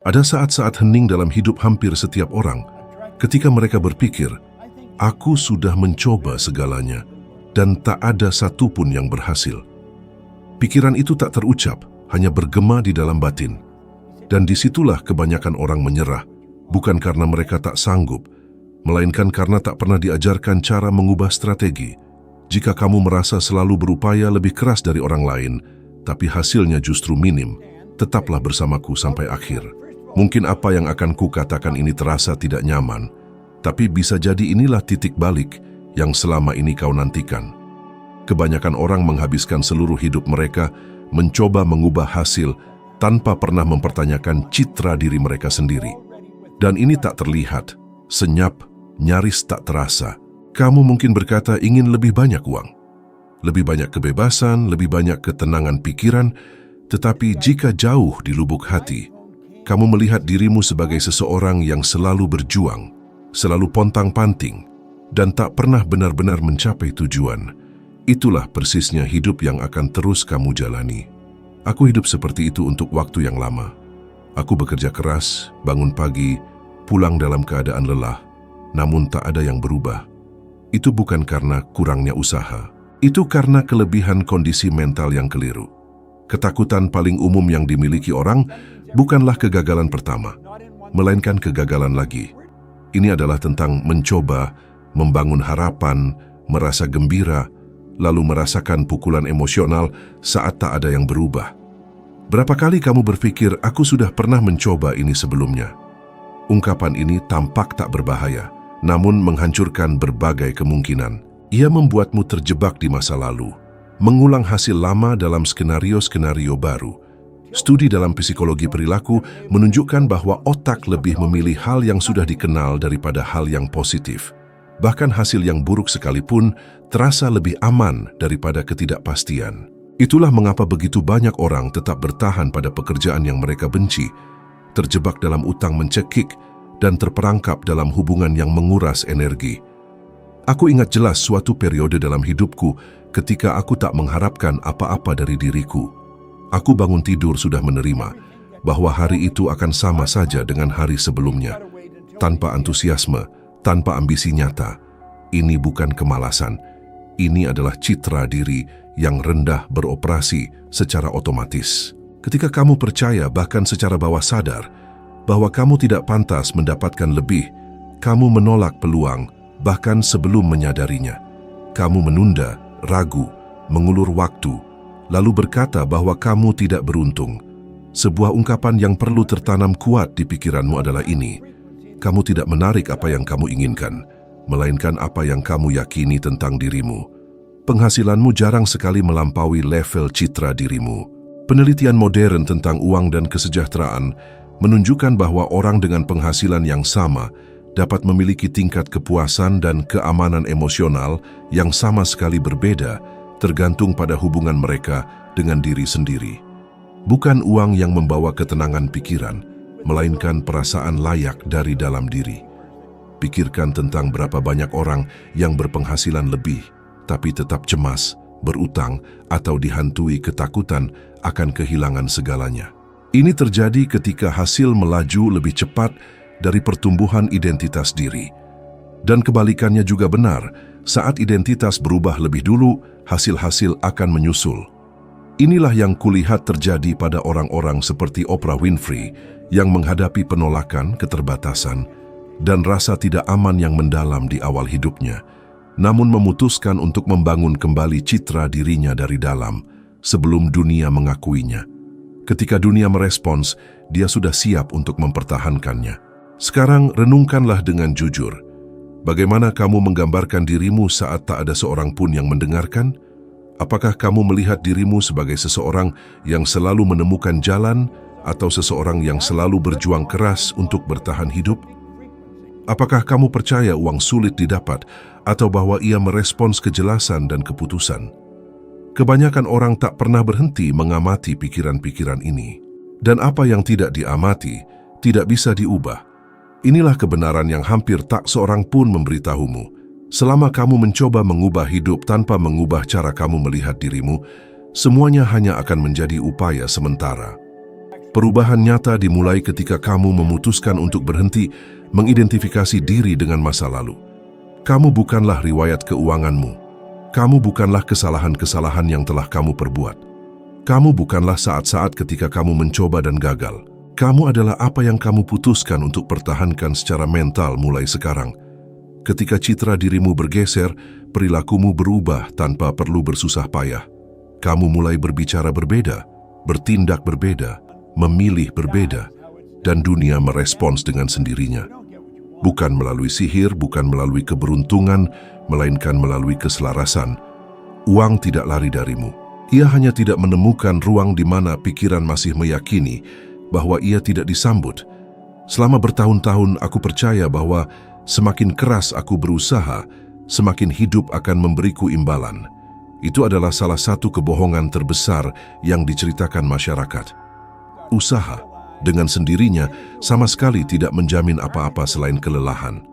Ada saat-saat hening dalam hidup hampir setiap orang, ketika mereka berpikir, aku sudah mencoba segalanya, dan tak ada satupun yang berhasil. Pikiran itu tak terucap, hanya bergema di dalam batin. Dan disitulah kebanyakan orang menyerah, bukan karena mereka tak sanggup, melainkan karena tak pernah diajarkan cara mengubah strategi. Jika kamu merasa selalu berupaya lebih keras dari orang lain, tapi hasilnya justru minim, tetaplah bersamaku sampai akhir. Mungkin apa yang akan kukatakan ini terasa tidak nyaman, tapi bisa jadi inilah titik balik yang selama ini kau nantikan. Kebanyakan orang menghabiskan seluruh hidup mereka mencoba mengubah hasil tanpa pernah mempertanyakan citra diri mereka sendiri. Dan ini tak terlihat, senyap, nyaris tak terasa. Kamu mungkin berkata ingin lebih banyak uang, lebih banyak kebebasan, lebih banyak ketenangan pikiran, tetapi jika jauh di lubuk hati, kamu melihat dirimu sebagai seseorang yang selalu berjuang, selalu pontang-panting, dan tak pernah benar-benar mencapai tujuan. Itulah persisnya hidup yang akan terus kamu jalani. Aku hidup seperti itu untuk waktu yang lama. Aku bekerja keras, bangun pagi, pulang dalam keadaan lelah, namun tak ada yang berubah. Itu bukan karena kurangnya usaha. Itu karena kelebihan kondisi mental yang keliru. Ketakutan paling umum yang dimiliki orang bukanlah kegagalan pertama, melainkan kegagalan lagi. Ini adalah tentang mencoba, membangun harapan, merasa gembira, lalu merasakan pukulan emosional saat tak ada yang berubah. Berapa kali kamu berpikir, aku sudah pernah mencoba ini sebelumnya? Ungkapan ini tampak tak berbahaya, namun menghancurkan berbagai kemungkinan. Ia membuatmu terjebak di masa lalu, mengulang hasil lama dalam skenario-skenario baru. Studi dalam psikologi perilaku menunjukkan bahwa otak lebih memilih hal yang sudah dikenal daripada hal yang positif. Bahkan hasil yang buruk sekalipun terasa lebih aman daripada ketidakpastian. Itulah mengapa begitu banyak orang tetap bertahan pada pekerjaan yang mereka benci, terjebak dalam utang mencekik, dan terperangkap dalam hubungan yang menguras energi. Aku ingat jelas suatu periode dalam hidupku ketika aku tak mengharapkan apa-apa dari diriku. Aku bangun tidur sudah menerima bahwa hari itu akan sama saja dengan hari sebelumnya. Tanpa antusiasme, tanpa ambisi nyata. Ini bukan kemalasan. Ini adalah citra diri yang rendah beroperasi secara otomatis. Ketika kamu percaya bahkan secara bawah sadar bahwa kamu tidak pantas mendapatkan lebih, kamu menolak peluang bahkan sebelum menyadarinya. Kamu menunda, ragu, mengulur waktu, lalu berkata bahwa kamu tidak beruntung. Sebuah ungkapan yang perlu tertanam kuat di pikiranmu adalah ini: kamu tidak menarik apa yang kamu inginkan, melainkan apa yang kamu yakini tentang dirimu. Penghasilanmu jarang sekali melampaui level citra dirimu. Penelitian modern tentang uang dan kesejahteraan menunjukkan bahwa orang dengan penghasilan yang sama dapat memiliki tingkat kepuasan dan keamanan emosional yang sama sekali berbeda, tergantung pada hubungan mereka dengan diri sendiri. Bukan uang yang membawa ketenangan pikiran, melainkan perasaan layak dari dalam diri. Pikirkan tentang berapa banyak orang yang berpenghasilan lebih, tapi tetap cemas, berutang, atau dihantui ketakutan akan kehilangan segalanya. Ini terjadi ketika hasil melaju lebih cepat dari pertumbuhan identitas diri. Dan kebalikannya juga benar, saat identitas berubah lebih dulu, hasil-hasil akan menyusul. Inilah yang kulihat terjadi pada orang-orang seperti Oprah Winfrey yang menghadapi penolakan, keterbatasan, dan rasa tidak aman yang mendalam di awal hidupnya, namun memutuskan untuk membangun kembali citra dirinya dari dalam sebelum dunia mengakuinya. Ketika dunia merespons, dia sudah siap untuk mempertahankannya. Sekarang renungkanlah dengan jujur. Bagaimana kamu menggambarkan dirimu saat tak ada seorang pun yang mendengarkan? Apakah kamu melihat dirimu sebagai seseorang yang selalu menemukan jalan atau seseorang yang selalu berjuang keras untuk bertahan hidup? Apakah kamu percaya uang sulit didapat atau bahwa ia merespons kejelasan dan keputusan? Kebanyakan orang tak pernah berhenti mengamati pikiran-pikiran ini. Dan apa yang tidak diamati tidak bisa diubah. Inilah kebenaran yang hampir tak seorang pun memberitahumu. Selama kamu mencoba mengubah hidup tanpa mengubah cara kamu melihat dirimu, semuanya hanya akan menjadi upaya sementara. Perubahan nyata dimulai ketika kamu memutuskan untuk berhenti mengidentifikasi diri dengan masa lalu. Kamu bukanlah riwayat keuanganmu. Kamu bukanlah kesalahan-kesalahan yang telah kamu perbuat. Kamu bukanlah saat-saat ketika kamu mencoba dan gagal. Kamu adalah apa yang kamu putuskan untuk pertahankan secara mental mulai sekarang. Ketika citra dirimu bergeser, perilakumu berubah tanpa perlu bersusah payah. Kamu mulai berbicara berbeda, bertindak berbeda, memilih berbeda, dan dunia merespons dengan sendirinya. Bukan melalui sihir, bukan melalui keberuntungan, melainkan melalui keselarasan. Uang tidak lari darimu. Ia hanya tidak menemukan ruang di mana pikiran masih meyakini bahwa ia tidak disambut. Selama bertahun-tahun aku percaya bahwa semakin keras aku berusaha, semakin hidup akan memberiku imbalan. Itu adalah salah satu kebohongan terbesar yang diceritakan masyarakat. Usaha dengan sendirinya sama sekali tidak menjamin apa-apa selain kelelahan.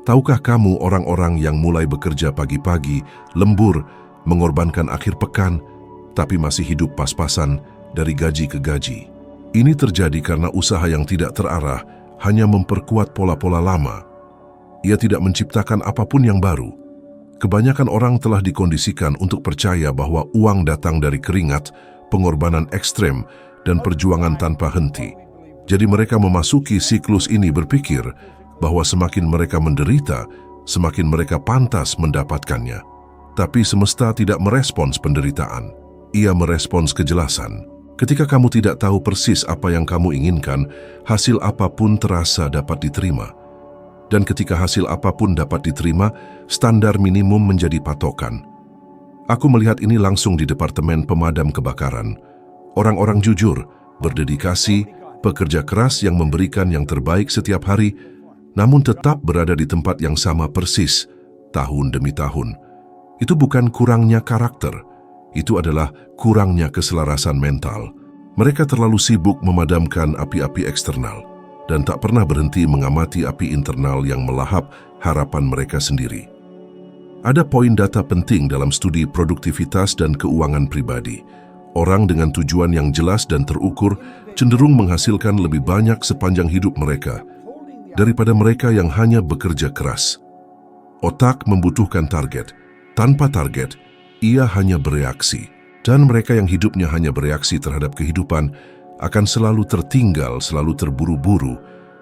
Tahukah kamu orang-orang yang mulai bekerja pagi-pagi, lembur, mengorbankan akhir pekan, tapi masih hidup pas-pasan dari gaji ke gaji? Ini terjadi karena usaha yang tidak terarah hanya memperkuat pola-pola lama. Ia tidak menciptakan apapun yang baru. Kebanyakan orang telah dikondisikan untuk percaya bahwa uang datang dari keringat, pengorbanan ekstrem, dan perjuangan tanpa henti. Jadi mereka memasuki siklus ini berpikir bahwa semakin mereka menderita, semakin mereka pantas mendapatkannya. Tapi semesta tidak merespons penderitaan. Ia merespons kejelasan. Ketika kamu tidak tahu persis apa yang kamu inginkan, hasil apapun terasa dapat diterima. Dan ketika hasil apapun dapat diterima, standar minimum menjadi patokan. Aku melihat ini langsung di Departemen Pemadam Kebakaran. Orang-orang jujur, berdedikasi, pekerja keras yang memberikan yang terbaik setiap hari, namun tetap berada di tempat yang sama persis, tahun demi tahun. Itu bukan kurangnya karakter, itu adalah kurangnya keselarasan mental. Mereka terlalu sibuk memadamkan api-api eksternal dan tak pernah berhenti mengamati api internal yang melahap harapan mereka sendiri. Ada poin data penting dalam studi produktivitas dan keuangan pribadi. Orang dengan tujuan yang jelas dan terukur cenderung menghasilkan lebih banyak sepanjang hidup mereka daripada mereka yang hanya bekerja keras. Otak membutuhkan target. Tanpa target, ia hanya bereaksi. Dan mereka yang hidupnya hanya bereaksi terhadap kehidupan akan selalu tertinggal, selalu terburu-buru,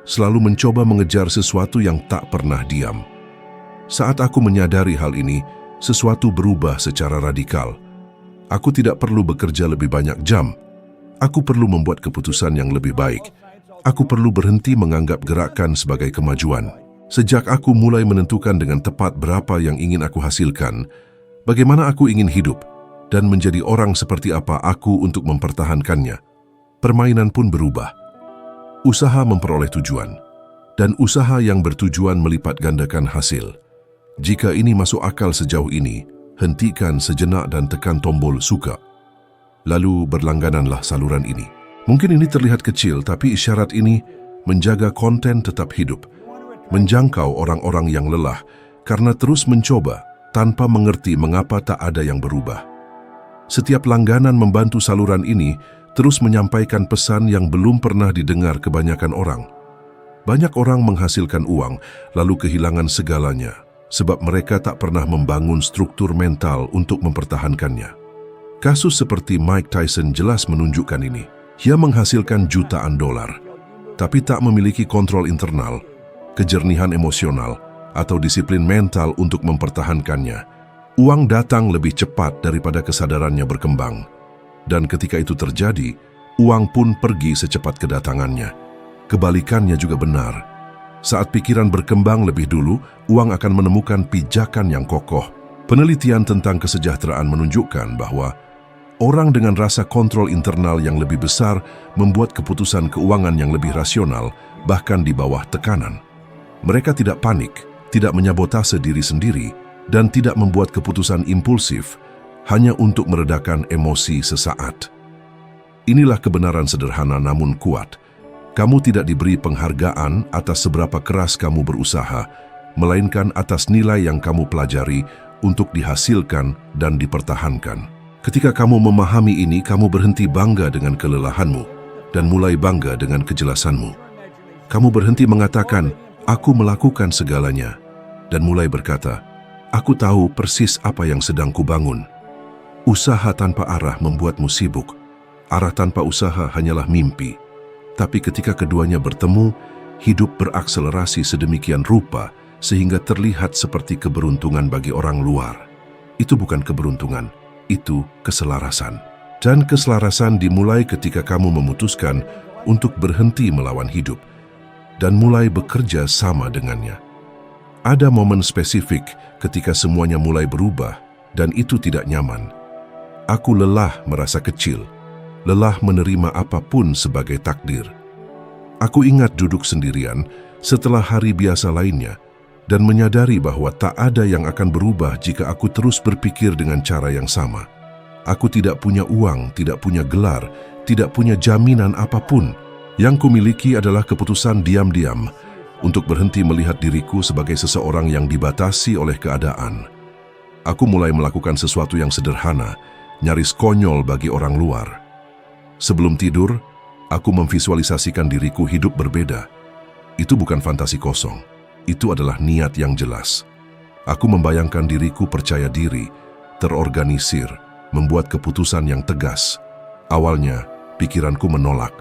selalu mencoba mengejar sesuatu yang tak pernah diam. Saat aku menyadari hal ini, sesuatu berubah secara radikal. Aku tidak perlu bekerja lebih banyak jam. Aku perlu membuat keputusan yang lebih baik. Aku perlu berhenti menganggap gerakan sebagai kemajuan. Sejak aku mulai menentukan dengan tepat berapa yang ingin aku hasilkan, bagaimana aku ingin hidup, dan menjadi orang seperti apa aku untuk mempertahankannya, permainan pun berubah. Usaha memperoleh tujuan, dan usaha yang bertujuan melipat gandakan hasil. Jika ini masuk akal sejauh ini, hentikan sejenak dan tekan tombol suka. Lalu berlanggananlah saluran ini. Mungkin ini terlihat kecil, tapi isyarat ini menjaga konten tetap hidup, menjangkau orang-orang yang lelah karena terus mencoba tanpa mengerti mengapa tak ada yang berubah. Setiap langganan membantu saluran ini terus menyampaikan pesan yang belum pernah didengar kebanyakan orang. Banyak orang menghasilkan uang lalu kehilangan segalanya, sebab mereka tak pernah membangun struktur mental untuk mempertahankannya. Kasus seperti Mike Tyson jelas menunjukkan ini. Ia menghasilkan jutaan dolar, tapi tak memiliki kontrol internal, kejernihan emosional, atau disiplin mental untuk mempertahankannya. Uang datang lebih cepat daripada kesadarannya berkembang. Dan ketika itu terjadi, uang pun pergi secepat kedatangannya. Kebalikannya juga benar. Saat pikiran berkembang lebih dulu, uang akan menemukan pijakan yang kokoh. Penelitian tentang kesejahteraan menunjukkan bahwa orang dengan rasa kontrol internal yang lebih besar membuat keputusan keuangan yang lebih rasional, bahkan di bawah tekanan. Mereka tidak panik, tidak menyabotase diri sendiri, dan tidak membuat keputusan impulsif hanya untuk meredakan emosi sesaat. Inilah kebenaran sederhana namun kuat. Kamu tidak diberi penghargaan atas seberapa keras kamu berusaha, melainkan atas nilai yang kamu pelajari untuk dihasilkan dan dipertahankan. Ketika kamu memahami ini, kamu berhenti bangga dengan kelelahanmu dan mulai bangga dengan kejelasanmu. Kamu berhenti mengatakan, "Aku melakukan segalanya," dan mulai berkata, "Aku tahu persis apa yang sedang kubangun." Usaha tanpa arah membuatmu sibuk. Arah tanpa usaha hanyalah mimpi. Tapi ketika keduanya bertemu, hidup berakselerasi sedemikian rupa sehingga terlihat seperti keberuntungan bagi orang luar. Itu bukan keberuntungan, itu keselarasan. Dan keselarasan dimulai ketika kamu memutuskan untuk berhenti melawan hidup dan mulai bekerja sama dengannya. Ada momen spesifik ketika semuanya mulai berubah dan itu tidak nyaman. Aku lelah merasa kecil, lelah menerima apapun sebagai takdir. Aku ingat duduk sendirian setelah hari biasa lainnya dan menyadari bahwa tak ada yang akan berubah jika aku terus berpikir dengan cara yang sama. Aku tidak punya uang, tidak punya gelar, tidak punya jaminan apapun. Yang kumiliki adalah keputusan diam-diam untuk berhenti melihat diriku sebagai seseorang yang dibatasi oleh keadaan. Aku mulai melakukan sesuatu yang sederhana, nyaris konyol bagi orang luar. Sebelum tidur, aku memvisualisasikan diriku hidup berbeda. Itu bukan fantasi kosong, itu adalah niat yang jelas. Aku membayangkan diriku percaya diri, terorganisir, membuat keputusan yang tegas. Awalnya, pikiranku menolak.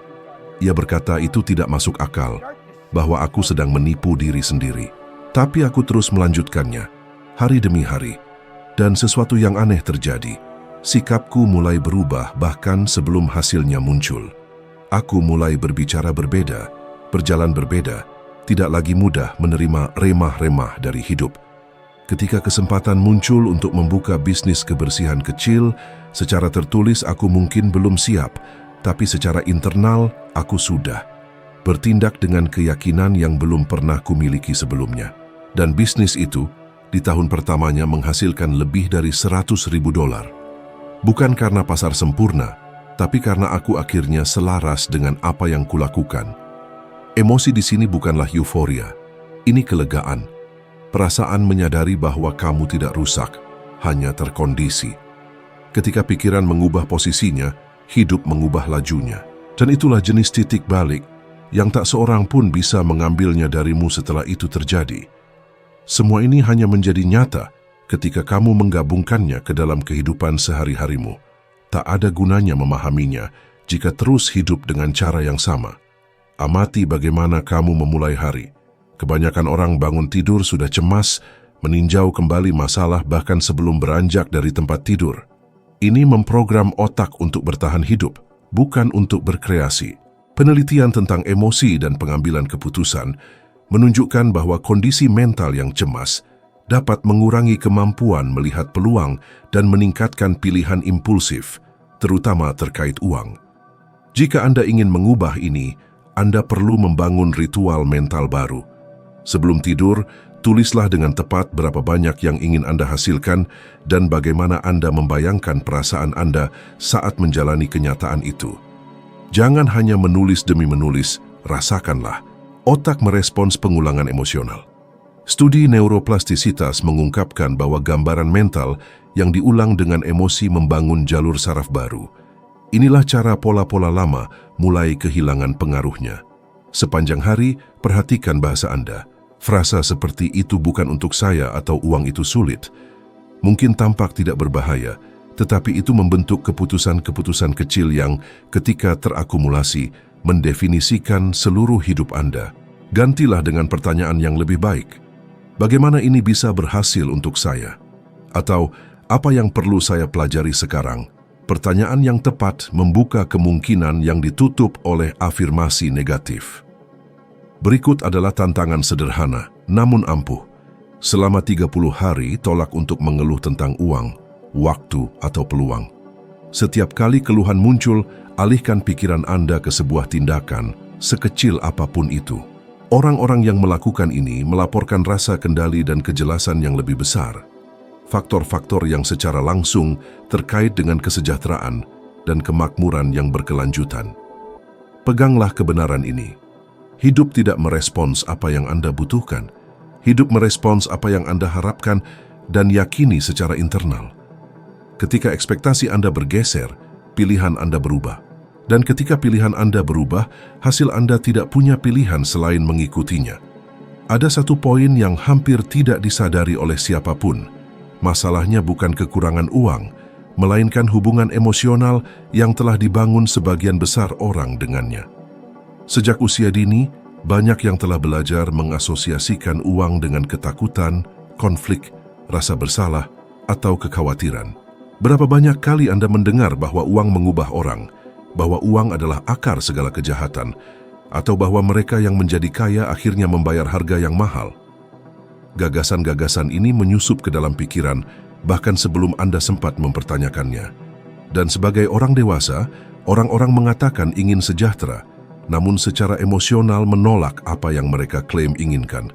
Ia berkata itu tidak masuk akal, bahwa aku sedang menipu diri sendiri. Tapi aku terus melanjutkannya, hari demi hari. Dan sesuatu yang aneh terjadi. Sikapku mulai berubah bahkan sebelum hasilnya muncul. Aku mulai berbicara berbeda, berjalan berbeda, tidak lagi mudah menerima remah-remah dari hidup. Ketika kesempatan muncul untuk membuka bisnis kebersihan kecil, secara tertulis aku mungkin belum siap, tapi secara internal aku sudah. Bertindak dengan keyakinan yang belum pernah kumiliki sebelumnya. Dan bisnis itu, di tahun pertamanya menghasilkan lebih dari $100.000. Bukan karena pasar sempurna, tapi karena aku akhirnya selaras dengan apa yang kulakukan. Emosi di sini bukanlah euforia, ini kelegaan. Perasaan menyadari bahwa kamu tidak rusak, hanya terkondisi. Ketika pikiran mengubah posisinya, hidup mengubah lajunya. Dan itulah jenis titik balik yang tak seorang pun bisa mengambilnya darimu setelah itu terjadi. Semua ini hanya menjadi nyata ketika kamu menggabungkannya ke dalam kehidupan sehari-harimu. Tak ada gunanya memahaminya jika terus hidup dengan cara yang sama. Amati bagaimana kamu memulai hari. Kebanyakan orang bangun tidur sudah cemas, meninjau kembali masalah bahkan sebelum beranjak dari tempat tidur. Ini memprogram otak untuk bertahan hidup, bukan untuk berkreasi. Penelitian tentang emosi dan pengambilan keputusan menunjukkan bahwa kondisi mental yang cemas dapat mengurangi kemampuan melihat peluang dan meningkatkan pilihan impulsif, terutama terkait uang. Jika Anda ingin mengubah ini, Anda perlu membangun ritual mental baru. Sebelum tidur, tulislah dengan tepat berapa banyak yang ingin Anda hasilkan dan bagaimana Anda membayangkan perasaan Anda saat menjalani kenyataan itu. Jangan hanya menulis demi menulis, rasakanlah. Otak merespons pengulangan emosional. Studi neuroplastisitas mengungkapkan bahwa gambaran mental yang diulang dengan emosi membangun jalur saraf baru. Inilah cara pola-pola lama mulai kehilangan pengaruhnya. Sepanjang hari, perhatikan bahasa Anda. Frasa seperti "itu bukan untuk saya" atau "uang itu sulit" mungkin tampak tidak berbahaya, tetapi itu membentuk keputusan-keputusan kecil yang ketika terakumulasi mendefinisikan seluruh hidup Anda. Gantilah dengan pertanyaan yang lebih baik. Bagaimana ini bisa berhasil untuk saya? Atau, apa yang perlu saya pelajari sekarang? Pertanyaan yang tepat membuka kemungkinan yang ditutup oleh afirmasi negatif. Berikut adalah tantangan sederhana, namun ampuh. Selama 30 hari, tolak untuk mengeluh tentang uang, waktu, atau peluang. Setiap kali keluhan muncul, alihkan pikiran Anda ke sebuah tindakan, sekecil apapun itu. Orang-orang yang melakukan ini melaporkan rasa kendali dan kejelasan yang lebih besar. Faktor-faktor yang secara langsung terkait dengan kesejahteraan dan kemakmuran yang berkelanjutan. Peganglah kebenaran ini. Hidup tidak merespons apa yang Anda butuhkan. Hidup merespons apa yang Anda harapkan dan yakini secara internal. Ketika ekspektasi Anda bergeser, pilihan Anda berubah. Dan ketika pilihan Anda berubah, hasil Anda tidak punya pilihan selain mengikutinya. Ada satu poin yang hampir tidak disadari oleh siapapun. Masalahnya bukan kekurangan uang, melainkan hubungan emosional yang telah dibangun sebagian besar orang dengannya. Sejak usia dini, banyak yang telah belajar mengasosiasikan uang dengan ketakutan, konflik, rasa bersalah, atau kekhawatiran. Berapa banyak kali Anda mendengar bahwa uang mengubah orang, bahwa uang adalah akar segala kejahatan, atau bahwa mereka yang menjadi kaya akhirnya membayar harga yang mahal. Gagasan-gagasan ini menyusup ke dalam pikiran, bahkan sebelum Anda sempat mempertanyakannya. Dan sebagai orang dewasa, orang-orang mengatakan ingin sejahtera, namun secara emosional menolak apa yang mereka klaim inginkan.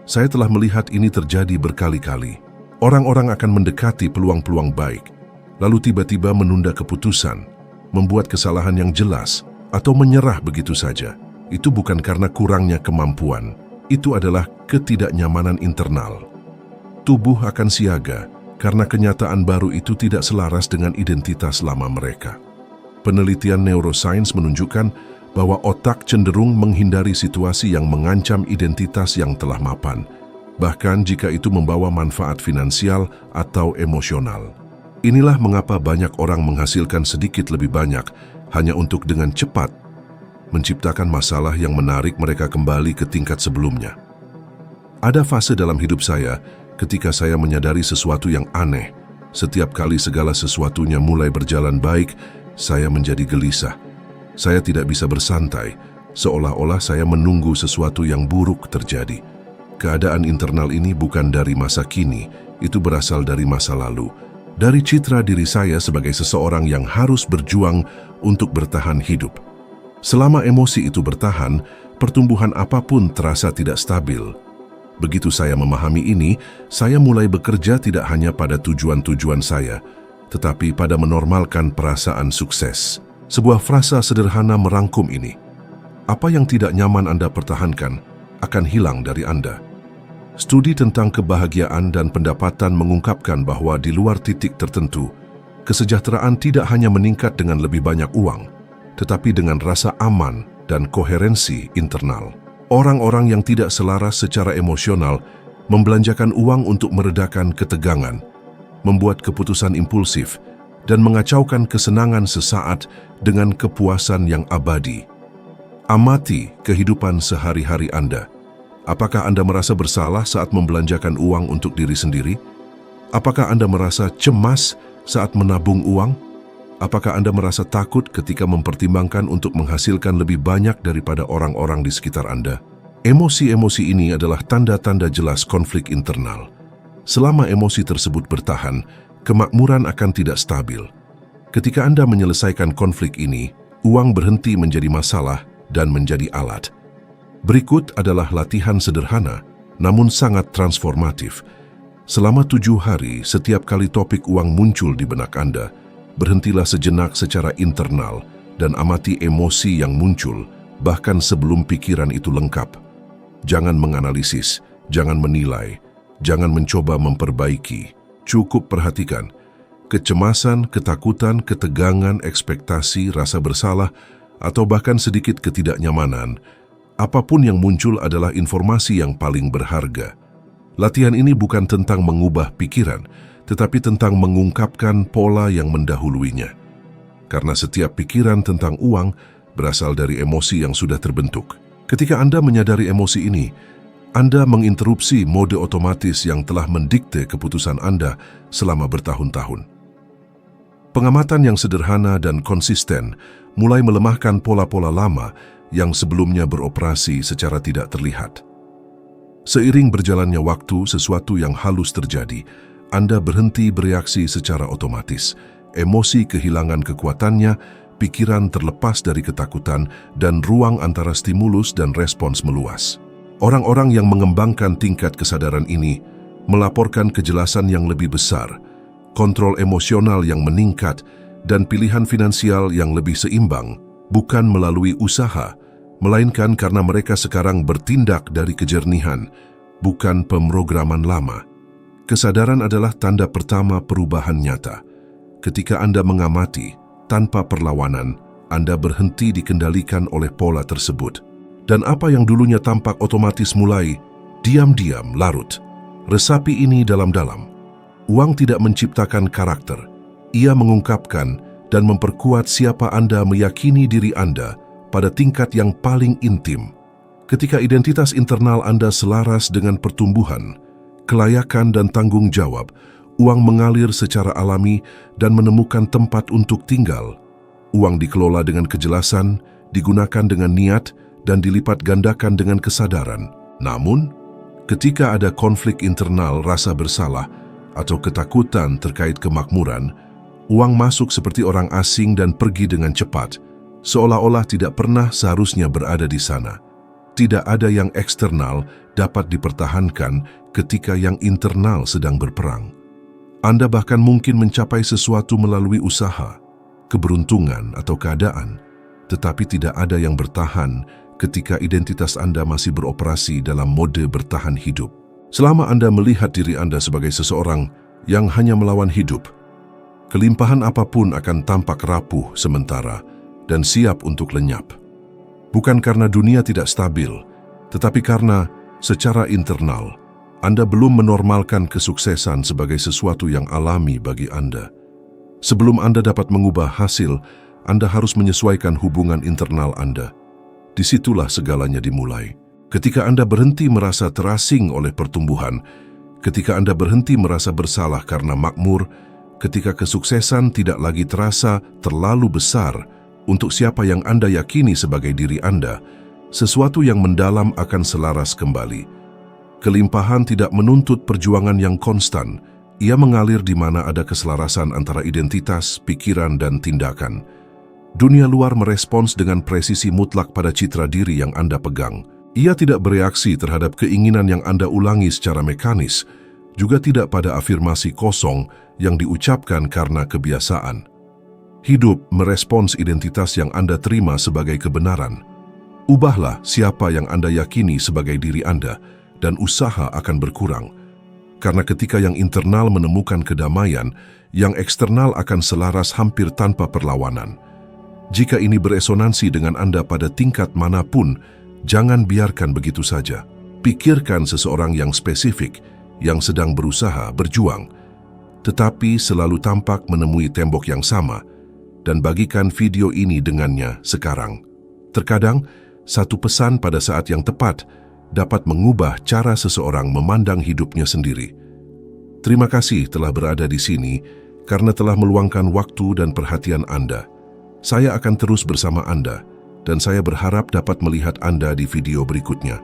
Saya telah melihat ini terjadi berkali-kali. Orang-orang akan mendekati peluang-peluang baik, lalu tiba-tiba menunda keputusan, membuat kesalahan yang jelas, atau menyerah begitu saja. Itu bukan karena kurangnya kemampuan, itu adalah ketidaknyamanan internal. Tubuh akan siaga karena kenyataan baru itu tidak selaras dengan identitas lama mereka. Penelitian neuroscience menunjukkan bahwa otak cenderung menghindari situasi yang mengancam identitas yang telah mapan, bahkan jika itu membawa manfaat finansial atau emosional. Inilah mengapa banyak orang menghasilkan sedikit lebih banyak hanya untuk dengan cepat menciptakan masalah yang menarik mereka kembali ke tingkat sebelumnya. Ada fase dalam hidup saya ketika saya menyadari sesuatu yang aneh. Setiap kali segala sesuatunya mulai berjalan baik, saya menjadi gelisah. Saya tidak bisa bersantai, seolah-olah saya menunggu sesuatu yang buruk terjadi. Keadaan internal ini bukan dari masa kini, itu berasal dari masa lalu. Dari citra diri saya sebagai seseorang yang harus berjuang untuk bertahan hidup. Selama emosi itu bertahan, pertumbuhan apapun terasa tidak stabil. Begitu saya memahami ini, saya mulai bekerja tidak hanya pada tujuan-tujuan saya, tetapi pada menormalkan perasaan sukses. Sebuah frasa sederhana merangkum ini. Apa yang tidak nyaman Anda pertahankan akan hilang dari Anda. Studi tentang kebahagiaan dan pendapatan mengungkapkan bahwa di luar titik tertentu, kesejahteraan tidak hanya meningkat dengan lebih banyak uang, tetapi dengan rasa aman dan koherensi internal. Orang-orang yang tidak selaras secara emosional membelanjakan uang untuk meredakan ketegangan, membuat keputusan impulsif, dan mengacaukan kesenangan sesaat dengan kepuasan yang abadi. Amati kehidupan sehari-hari Anda. Apakah Anda merasa bersalah saat membelanjakan uang untuk diri sendiri? Apakah Anda merasa cemas saat menabung uang? Apakah Anda merasa takut ketika mempertimbangkan untuk menghasilkan lebih banyak daripada orang-orang di sekitar Anda? Emosi-emosi ini adalah tanda-tanda jelas konflik internal. Selama emosi tersebut bertahan, kemakmuran akan tidak stabil. Ketika Anda menyelesaikan konflik ini, uang berhenti menjadi masalah dan menjadi alat. Berikut adalah latihan sederhana, namun sangat transformatif. Selama 7 hari, setiap kali topik uang muncul di benak Anda, berhentilah sejenak secara internal dan amati emosi yang muncul, bahkan sebelum pikiran itu lengkap. Jangan menganalisis, jangan menilai, jangan mencoba memperbaiki. Cukup perhatikan. Kecemasan, ketakutan, ketegangan, ekspektasi, rasa bersalah, atau bahkan sedikit ketidaknyamanan, apapun yang muncul adalah informasi yang paling berharga. Latihan ini bukan tentang mengubah pikiran, tetapi tentang mengungkapkan pola yang mendahuluinya. Karena setiap pikiran tentang uang berasal dari emosi yang sudah terbentuk. Ketika Anda menyadari emosi ini, Anda menginterupsi mode otomatis yang telah mendikte keputusan Anda selama bertahun-tahun. Pengamatan yang sederhana dan konsisten mulai melemahkan pola-pola lama yang sebelumnya beroperasi secara tidak terlihat. Seiring berjalannya waktu, sesuatu yang halus terjadi. Anda berhenti bereaksi secara otomatis. Emosi kehilangan kekuatannya, pikiran terlepas dari ketakutan, dan ruang antara stimulus dan respons meluas. Orang-orang yang mengembangkan tingkat kesadaran ini melaporkan kejelasan yang lebih besar, kontrol emosional yang meningkat, dan pilihan finansial yang lebih seimbang, bukan melalui usaha, melainkan karena mereka sekarang bertindak dari kejernihan, bukan pemrograman lama. Kesadaran adalah tanda pertama perubahan nyata. Ketika Anda mengamati, tanpa perlawanan, Anda berhenti dikendalikan oleh pola tersebut. Dan apa yang dulunya tampak otomatis mulai diam-diam larut. Resapi ini dalam-dalam. Uang tidak menciptakan karakter. Ia mengungkapkan dan memperkuat siapa Anda meyakini diri Anda pada tingkat yang paling intim. Ketika identitas internal Anda selaras dengan pertumbuhan, kelayakan dan tanggung jawab, uang mengalir secara alami dan menemukan tempat untuk tinggal. Uang dikelola dengan kejelasan, digunakan dengan niat, dan dilipat gandakan dengan kesadaran. Namun, ketika ada konflik internal rasa bersalah atau ketakutan terkait kemakmuran, uang masuk seperti orang asing dan pergi dengan cepat, seolah-olah tidak pernah seharusnya berada di sana. Tidak ada yang eksternal dapat dipertahankan ketika yang internal sedang berperang. Anda bahkan mungkin mencapai sesuatu melalui usaha, keberuntungan atau keadaan, tetapi tidak ada yang bertahan ketika identitas Anda masih beroperasi dalam mode bertahan hidup. Selama Anda melihat diri Anda sebagai seseorang yang hanya melawan hidup, kelimpahan apapun akan tampak rapuh sementara dan siap untuk lenyap. Bukan karena dunia tidak stabil, tetapi karena secara internal, Anda belum menormalkan kesuksesan sebagai sesuatu yang alami bagi Anda. Sebelum Anda dapat mengubah hasil, Anda harus menyesuaikan hubungan internal Anda. Disitulah segalanya dimulai. Ketika Anda berhenti merasa terasing oleh pertumbuhan, ketika Anda berhenti merasa bersalah karena makmur, ketika kesuksesan tidak lagi terasa terlalu besar untuk siapa yang Anda yakini sebagai diri Anda, sesuatu yang mendalam akan selaras kembali. Kelimpahan tidak menuntut perjuangan yang konstan. Ia mengalir di mana ada keselarasan antara identitas, pikiran, dan tindakan. Dunia luar merespons dengan presisi mutlak pada citra diri yang Anda pegang. Ia tidak bereaksi terhadap keinginan yang Anda ulangi secara mekanis, juga tidak pada afirmasi kosong yang diucapkan karena kebiasaan. Hidup merespons identitas yang Anda terima sebagai kebenaran. Ubahlah siapa yang Anda yakini sebagai diri Anda, dan usaha akan berkurang. Karena ketika yang internal menemukan kedamaian, yang eksternal akan selaras hampir tanpa perlawanan. Jika ini beresonansi dengan Anda pada tingkat manapun, jangan biarkan begitu saja. Pikirkan seseorang yang spesifik, yang sedang berusaha berjuang, tetapi selalu tampak menemui tembok yang sama, dan bagikan video ini dengannya sekarang. Terkadang, satu pesan pada saat yang tepat dapat mengubah cara seseorang memandang hidupnya sendiri. Terima kasih telah berada di sini karena telah meluangkan waktu dan perhatian Anda. Saya akan terus bersama Anda, dan saya berharap dapat melihat Anda di video berikutnya.